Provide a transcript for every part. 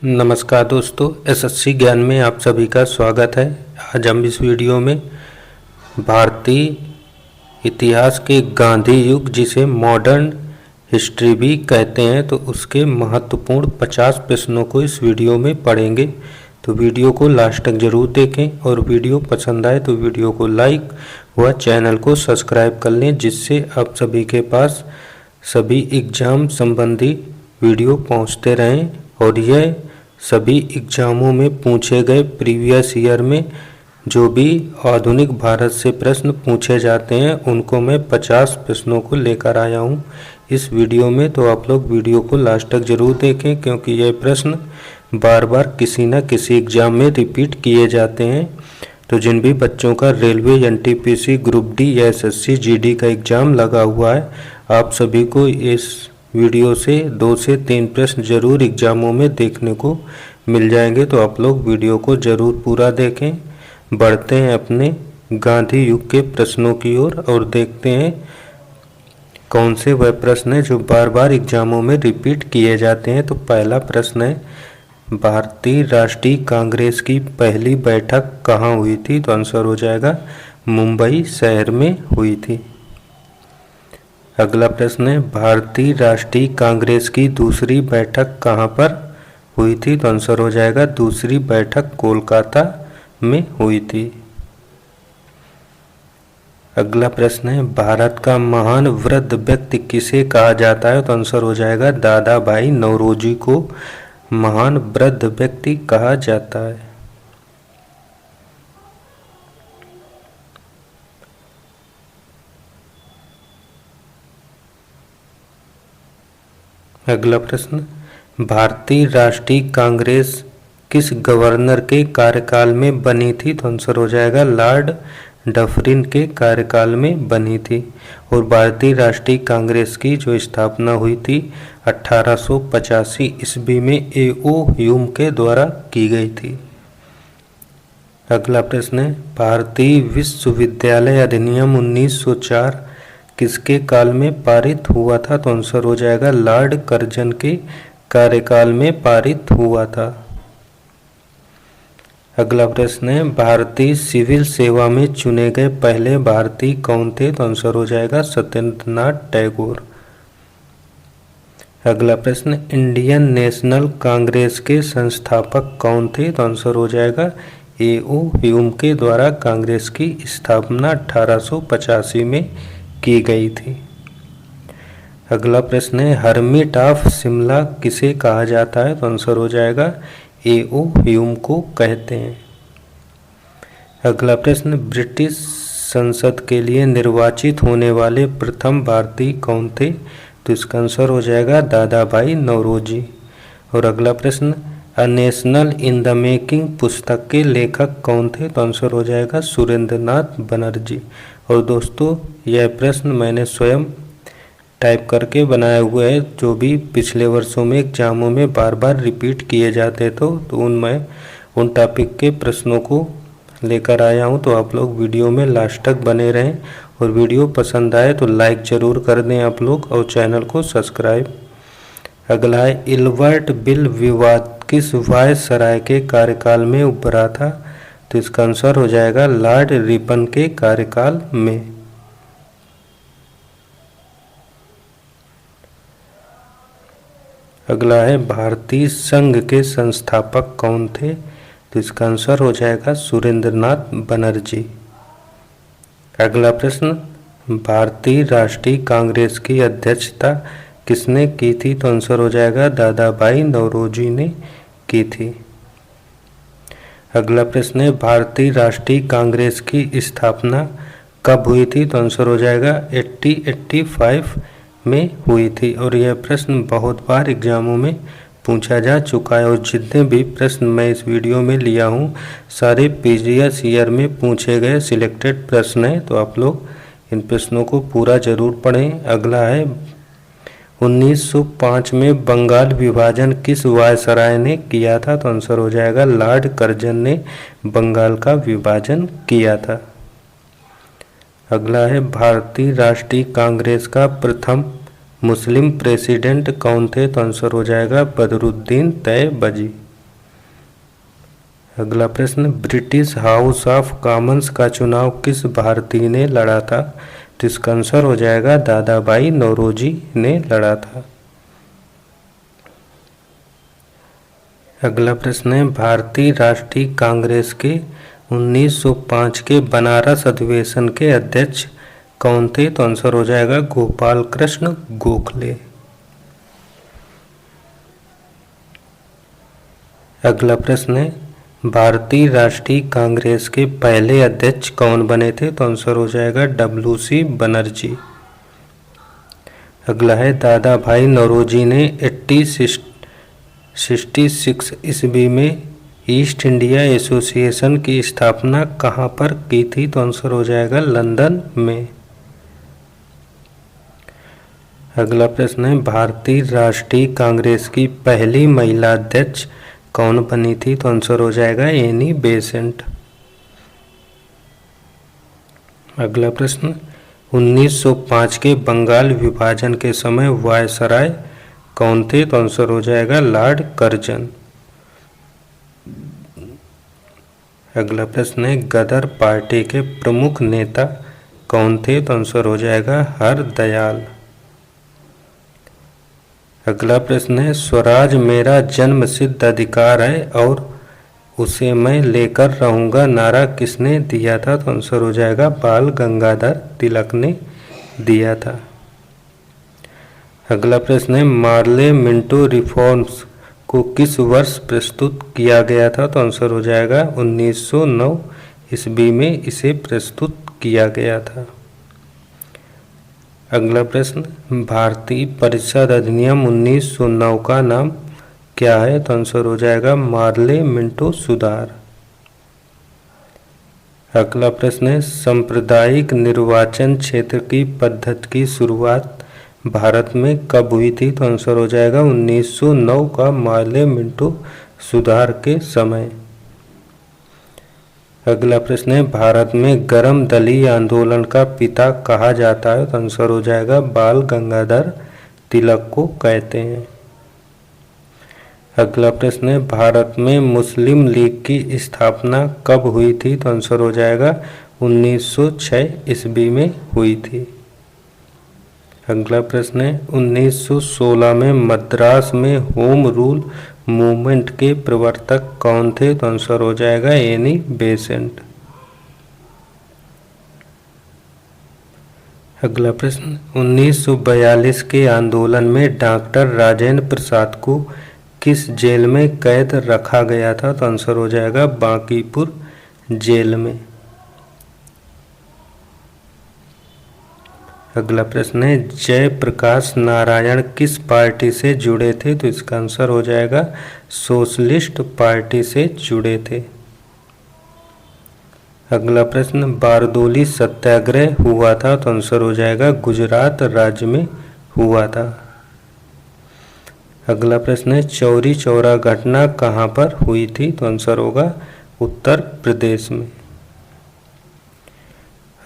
नमस्कार दोस्तों, एसएससी ज्ञान में आप सभी का स्वागत है। आज हम इस वीडियो में भारतीय इतिहास के गांधी युग, जिसे मॉडर्न हिस्ट्री भी कहते हैं, तो उसके महत्वपूर्ण 50 प्रश्नों को इस वीडियो में पढ़ेंगे। तो वीडियो को लास्ट तक जरूर देखें और वीडियो पसंद आए तो वीडियो को लाइक व चैनल को सब्सक्राइब कर लें, जिससे आप सभी के पास सभी एग्ज़ाम संबंधी वीडियो पहुंचते रहें और यह सभी एग्जामों में पूछे गए प्रीवियस ईयर में जो भी आधुनिक भारत से प्रश्न पूछे जाते हैं उनको मैं 50 प्रश्नों को लेकर आया हूं इस वीडियो में। तो आप लोग वीडियो को लास्ट तक जरूर देखें, क्योंकि यह प्रश्न बार बार किसी न किसी एग्जाम में रिपीट किए जाते हैं। तो जिन भी बच्चों का रेलवे, एनटीपीसी, ग्रुप डी या एसएससी जीडी का एग्ज़ाम लगा हुआ है, आप सभी को इस वीडियो से 2 से 3 प्रश्न जरूर एग्जामों में देखने को मिल जाएंगे। तो आप लोग वीडियो को जरूर पूरा देखें। बढ़ते हैं अपने गांधी युग के प्रश्नों की ओर और देखते हैं कौन से वह प्रश्न हैं जो बार बार एग्जामों में रिपीट किए जाते हैं। तो पहला प्रश्न है, भारतीय राष्ट्रीय कांग्रेस की पहली बैठक कहाँ हुई थी? तो आंसर हो जाएगा मुंबई शहर में हुई थी। अगला प्रश्न है, भारतीय राष्ट्रीय कांग्रेस की दूसरी बैठक कहाँ पर हुई थी? तो आंसर हो जाएगा दूसरी बैठक कोलकाता में हुई थी। अगला प्रश्न है, भारत का महान वृद्ध व्यक्ति किसे कहा जाता है? तो आंसर हो जाएगा दादा भाई नौरोजी को महान वृद्ध व्यक्ति कहा जाता है। अगला प्रश्न, भारतीय राष्ट्रीय कांग्रेस किस गवर्नर के कार्यकाल में बनी थी? तो आंसर हो जाएगा लॉर्ड डफरिन के कार्यकाल में बनी थी। और भारतीय राष्ट्रीय कांग्रेस की जो स्थापना हुई थी 1885 ईस्वी में ए.ओ. ह्यूम के द्वारा की गई थी। अगला प्रश्न है, भारतीय विश्वविद्यालय अधिनियम 1904 किसके काल में पारित हुआ था? तो आंसर हो जाएगा लॉर्ड कर्जन के कार्यकाल में पारित हुआ था। अगला प्रश्न है, भारतीय सिविल सेवा में चुने गए पहले भारतीय कौन थे? तो आंसर हो जाएगा सत्येंद्रनाथ टैगोर। अगला प्रश्न, इंडियन नेशनल कांग्रेस के संस्थापक कौन थे? तो आंसर हो जाएगा ए.ओ. ह्यूम के द्वारा कांग्रेस की स्थापना 1885 में की गई थी। अगला प्रश्न है, हर्मिट ऑफ शिमला किसे कहा जाता है? तो आंसर हो जाएगा ए.ओ. ह्यूम को कहते हैं। अगला प्रश्न, ब्रिटिश संसद के लिए निर्वाचित होने वाले प्रथम भारतीय कौन थे? तो इसका आंसर हो जाएगा दादा भाई नौरोजी। और अगला प्रश्न, a national in the making पुस्तक के लेखक कौन थे? तो आंसर हो जाएगा सुरेंद्रनाथ बनर्जी। और दोस्तों, यह प्रश्न मैंने स्वयं टाइप करके बनाए हुए हैं, जो भी पिछले वर्षों में एग्जामों में बार बार रिपीट किए जाते तो उन टॉपिक के प्रश्नों को लेकर आया हूं। तो आप लोग वीडियो में लास्ट तक बने रहें और वीडियो पसंद आए तो लाइक ज़रूर कर दें आप लोग और चैनल को सब्सक्राइब। अगला है, इल्बर्ट बिल विवाद किस वायसराय के कार्यकाल में उभरा था? तो इसका आंसर हो जाएगा लॉर्ड रिपन के कार्यकाल में। अगला है, भारतीय संघ के संस्थापक कौन थे? तो इसका आंसर हो जाएगा सुरेंद्रनाथ बनर्जी। अगला प्रश्न, भारतीय राष्ट्रीय कांग्रेस की अध्यक्षता किसने की थी? तो आंसर हो जाएगा दादा भाई नौरोजी ने की थी। अगला प्रश्न है, भारतीय राष्ट्रीय कांग्रेस की स्थापना कब हुई थी? तो आंसर हो जाएगा 1885 में हुई थी। और यह प्रश्न बहुत बार एग्जामों में पूछा जा चुका है और जितने भी प्रश्न मैं इस वीडियो में लिया हूँ सारे प्रीवियस ईयर में पूछे गए सिलेक्टेड प्रश्न हैं। तो आप लोग इन प्रश्नों को पूरा जरूर पढ़ें। अगला है, 1905 में बंगाल विभाजन किस वायसराय ने किया था? तो आंसर हो जाएगा लॉर्ड कर्जन ने बंगाल का विभाजन किया था। अगला है, भारतीय राष्ट्रीय कांग्रेस का प्रथम मुस्लिम प्रेसिडेंट कौन थे? तो आंसर हो जाएगा बदरुद्दीन तैयबजी। अगला प्रश्न, ब्रिटिश हाउस ऑफ कॉमन्स का चुनाव किस भारतीय ने लड़ा था? तो इसका आंसर हो जाएगा दादा भाई नौरोजी ने लड़ा था। अगला प्रश्न है, भारतीय राष्ट्रीय कांग्रेस के 1905 के बनारस अधिवेशन के अध्यक्ष कौन थे? तो आंसर हो जाएगा गोपाल कृष्ण गोखले। अगला प्रश्न है, भारतीय राष्ट्रीय कांग्रेस के पहले अध्यक्ष कौन बने थे? तो आंसर हो जाएगा WC बनर्जी। अगला है, दादा भाई नौरोजी ने 1866 ईस्वी में ईस्ट इंडिया एसोसिएशन की स्थापना कहाँ पर की थी? तो आंसर हो जाएगा लंदन में। अगला प्रश्न है, भारतीय राष्ट्रीय कांग्रेस की पहली महिला अध्यक्ष कौन बनी थी? तो आंसर हो जाएगा एनी बेसेंट। अगला प्रश्न, 1905 के बंगाल विभाजन के समय वायसराय कौन थे? तो आंसर हो जाएगा लॉर्ड कर्जन। अगला प्रश्न है, गदर पार्टी के प्रमुख नेता कौन थे? तो आंसर हो जाएगा हरदयाल। अगला प्रश्न है, स्वराज मेरा जन्म सिद्ध अधिकार है और उसे मैं लेकर रहूंगा नारा किसने दिया था? तो आंसर हो जाएगा बाल गंगाधर तिलक ने दिया था। अगला प्रश्न है, मार्ले मिंटो रिफॉर्म्स को किस वर्ष प्रस्तुत किया गया था? तो आंसर हो जाएगा 1909 ईस्वी में इसे प्रस्तुत किया गया था। अगला प्रश्न, भारतीय परिषद अधिनियम 1909 का नाम क्या है? तो आंसर हो जाएगा मार्ले मिंटो सुधार। अगला प्रश्न है, सांप्रदायिक निर्वाचन क्षेत्र की पद्धति की शुरुआत भारत में कब हुई थी? तो आंसर हो जाएगा 1909 का मार्ले मिंटो सुधार के समय। अगला प्रश्न है, भारत में गर्म दलीय आंदोलन का पिता कहा जाता है? तो आंसर हो जाएगा बाल गंगाधर तिलक को कहते हैं। अगला प्रश्न है, भारत में मुस्लिम लीग की स्थापना कब हुई थी? तो आंसर हो जाएगा 1906 ईस्वी में हुई थी। अगला प्रश्न है, 1916 में मद्रास में होम रूल मूवमेंट के प्रवर्तक कौन थे? तो आंसर हो जाएगा एनी बेसेंट। अगला प्रश्न, 1942 के आंदोलन में डॉक्टर राजेंद्र प्रसाद को किस जेल में कैद रखा गया था? तो आंसर हो जाएगा बांकीपुर जेल में। अगला प्रश्न है, जयप्रकाश नारायण किस पार्टी से जुड़े थे? तो इसका आंसर हो जाएगा सोशलिस्ट पार्टी से जुड़े थे। अगला प्रश्न, बारदोली सत्याग्रह हुआ था? तो आंसर हो जाएगा गुजरात राज्य में हुआ था। अगला प्रश्न है, चौरी चौरा घटना कहाँ पर हुई थी? तो आंसर होगा उत्तर प्रदेश में।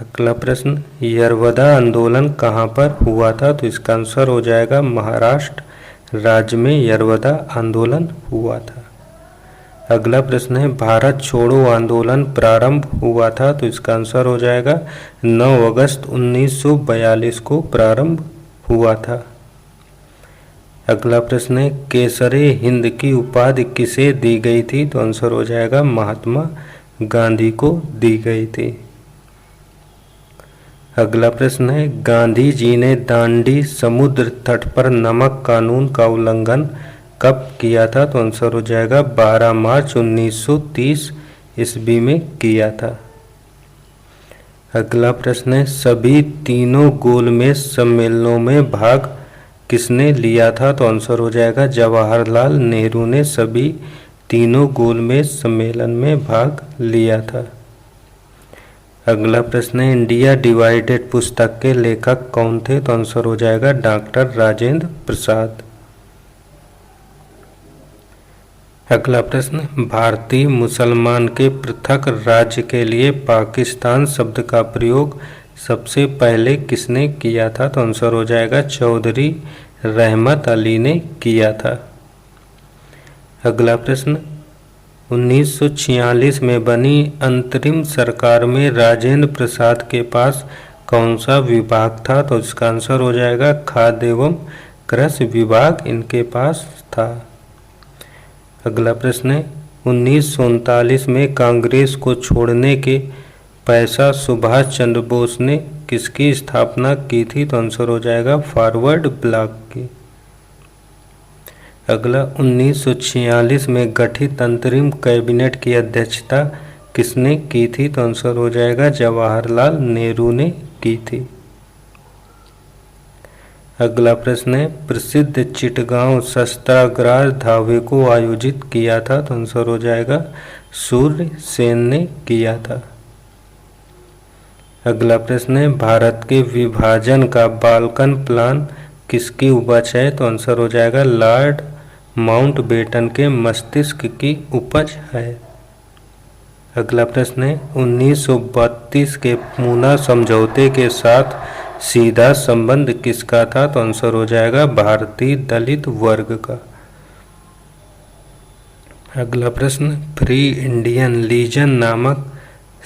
अगला प्रश्न, यरवदा आंदोलन कहाँ पर हुआ था? तो इसका आंसर हो जाएगा महाराष्ट्र राज्य में यरवदा आंदोलन हुआ था। अगला प्रश्न है, भारत छोड़ो आंदोलन प्रारंभ हुआ था? तो इसका आंसर हो जाएगा 9 अगस्त 1942 को प्रारंभ हुआ था। अगला प्रश्न है, केसरे हिंद की उपाधि किसे दी गई थी? तो आंसर हो जाएगा महात्मा गांधी को दी गई थी। अगला प्रश्न है, गांधी जी ने दांडी समुद्र तट पर नमक कानून का उल्लंघन कब किया था? तो आंसर हो जाएगा 12 मार्च 1930 ईस्वी में किया था। अगला प्रश्न है, सभी तीनों गोलमेज सम्मेलनों में भाग किसने लिया था? तो आंसर हो जाएगा जवाहरलाल नेहरू ने सभी तीनों गोलमेज सम्मेलन में भाग लिया था। अगला प्रश्न है, इंडिया डिवाइडेड पुस्तक के लेखक कौन थे? तो आंसर हो जाएगा डॉक्टर राजेंद्र प्रसाद। अगला प्रश्न, भारतीय मुसलमान के पृथक राज्य के लिए पाकिस्तान शब्द का प्रयोग सबसे पहले किसने किया था? तो आंसर हो जाएगा चौधरी रहमत अली ने किया था। अगला प्रश्न, 1946 में बनी अंतरिम सरकार में राजेंद्र प्रसाद के पास कौन सा विभाग था? तो इसका आंसर हो जाएगा खाद्य एवं कृषि विभाग इनके पास था। अगला प्रश्न है 1939 में कांग्रेस को छोड़ने के पैसा सुभाष चंद्र बोस ने किसकी स्थापना की थी? तो आंसर हो जाएगा फॉरवर्ड ब्लॉक की। अगला 1946 में गठित अंतरिम कैबिनेट की अध्यक्षता किसने की थी? तो आंसर हो जाएगा जवाहरलाल नेहरू ने की थी। अगला प्रश्न है प्रसिद्ध चिटगांव सत्याग्रह धावे को आयोजित किया था? तो आंसर हो जाएगा सूर्य सेन ने किया था। अगला प्रश्न है भारत के विभाजन का बाल्कन प्लान किसकी उपज है? तो आंसर हो जाएगा लॉर्ड माउंटबेटन के मस्तिष्क की उपज है। अगला प्रश्न है 1932 के पूना समझौते के साथ सीधा संबंध किसका था? तो आंसर हो जाएगा भारतीय दलित वर्ग का। अगला प्रश्न फ्री इंडियन लीजन नामक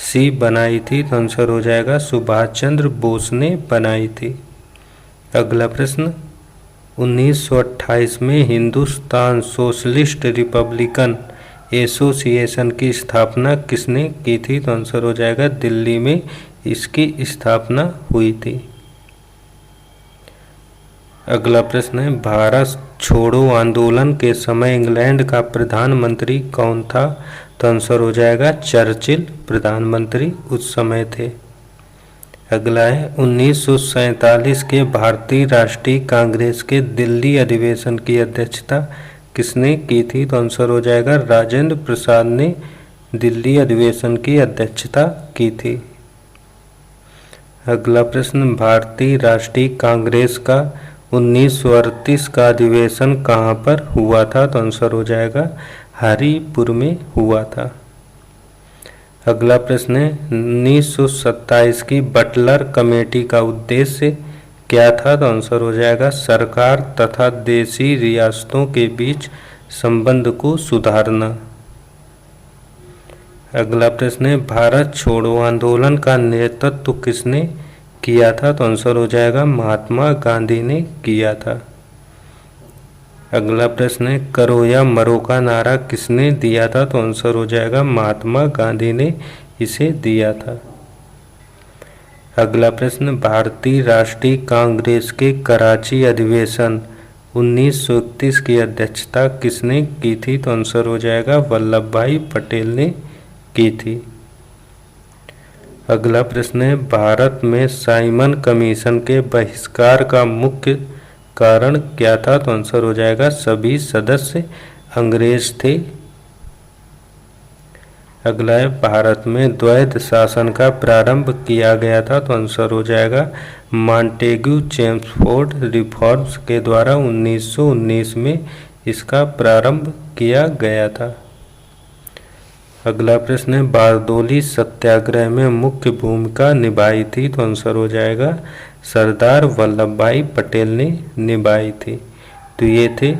सी बनाई थी? तो आंसर हो जाएगा सुभाष चंद्र बोस ने बनाई थी। अगला प्रश्न 1928 में हिंदुस्तान सोशलिस्ट रिपब्लिकन एसोसिएशन की स्थापना किसने की थी? तो आंसर हो जाएगा दिल्ली में इसकी स्थापना हुई थी। अगला प्रश्न है भारत छोड़ो आंदोलन के समय इंग्लैंड का प्रधानमंत्री कौन था? तो आंसर हो जाएगा चर्चिल प्रधानमंत्री उस समय थे। अगला है 1947 के भारतीय राष्ट्रीय कांग्रेस के दिल्ली अधिवेशन की अध्यक्षता किसने की थी? तो आंसर हो जाएगा राजेंद्र प्रसाद ने दिल्ली अधिवेशन की अध्यक्षता की थी। अगला प्रश्न भारतीय राष्ट्रीय कांग्रेस का 1938 का अधिवेशन कहाँ पर हुआ था? तो आंसर हो जाएगा हरिपुर में हुआ था। अगला प्रश्न है 1927 की बटलर कमेटी का उद्देश्य क्या था? तो आंसर हो जाएगा सरकार तथा देशी रियासतों के बीच संबंध को सुधारना। अगला प्रश्न है भारत छोड़ो आंदोलन का नेतृत्व किसने किया था? तो आंसर हो जाएगा महात्मा गांधी ने किया था। अगला प्रश्न है करो या मरो का नारा किसने दिया था? तो आंसर हो जाएगा महात्मा गांधी ने इसे दिया था। अगला प्रश्न भारतीय राष्ट्रीय कांग्रेस के कराची अधिवेशन 1931 की अध्यक्षता किसने की थी? तो आंसर हो जाएगा वल्लभ भाई पटेल ने की थी। अगला प्रश्न है भारत में साइमन कमीशन के बहिष्कार का मुख्य कारण क्या था? तो आंसर हो जाएगा सभी सदस्य अंग्रेज थे। अगला है भारत में द्वैध शासन का प्रारंभ किया गया था? तो आंसर हो जाएगा मॉन्टेग्यू चेम्सफोर्ड रिफॉर्म्स के द्वारा 1919 में इसका प्रारंभ किया गया था। अगला प्रश्न है बारदोली सत्याग्रह में मुख्य भूमिका निभाई थी? तो आंसर हो जाएगा सरदार वल्लभ भाई पटेल ने निभाई थी। तो ये थे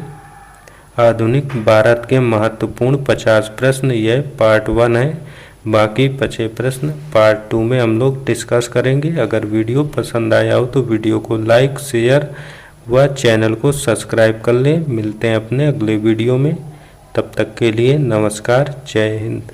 आधुनिक भारत के महत्वपूर्ण 50 प्रश्न। यह पार्ट 1 है। बाकी बचे प्रश्न पार्ट 2 में हम लोग डिस्कस करेंगे। अगर वीडियो पसंद आया हो तो वीडियो को लाइक शेयर व चैनल को सब्सक्राइब कर लें। मिलते हैं अपने अगले वीडियो में। तब तक के लिए नमस्कार, जय हिंद।